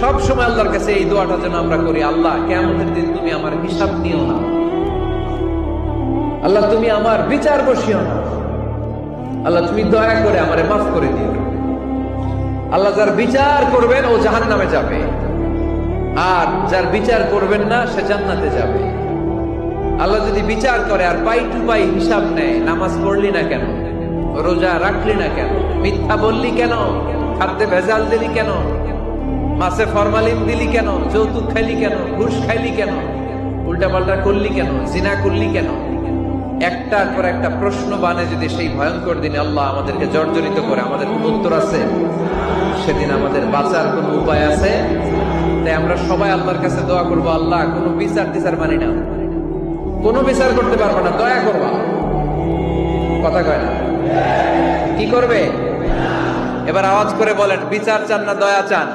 সব সময় আল্লাহর কাছে এই দোয়াটা যেন আমরা করি, আল্লাহ কিয়ামতের দিন তুমি আমার হিসাব নিও না, আল্লাহ তুমি আমার বিচার বসিও না, আল্লাহ তুমি দয়া করে আমারে মাফ করে দিও। আল্লাহ যার বিচার করবেন ও জাহান্নামে যাবে, আর যার বিচার করবেন না সে জান্নাতে যাবে। আল্লাহ যদি বিচার করে আর পাই টু পাই হিসাব নেয়, নামাজ পড়লি না কেন, রোজা রাখলি না কেন, মিথ্যা বললি কেন, খাদ্যে ভেজাল দিলি কেন, মাছে ফরমালিন দিলি কেন, যৌতুক খাইলি কেন, ঘুষ খাইলি কেন, উল্টাপাল্টা করলি কেন, জিনা করলি কেন, একটার পর একটা প্রশ্ন বানে যদি সেই ভয়ঙ্কর দিনে আল্লাহ আমাদেরকে জর্জরিত করে, আমাদের কোন উত্তর আছে? সেদিন আমাদের বাঁচার কোন উপায় আছে? তাই আমরা সবাই আল্লাহর কাছে দোয়া করবো, আল্লাহ কোন বিচার টিচার মানি না, কোন বিচার করতে পারবো না, দয়া করবা। কথা কয় না? কি করবে? এবার আওয়াজ করে বলেন, বিচার চান না দয়া চান?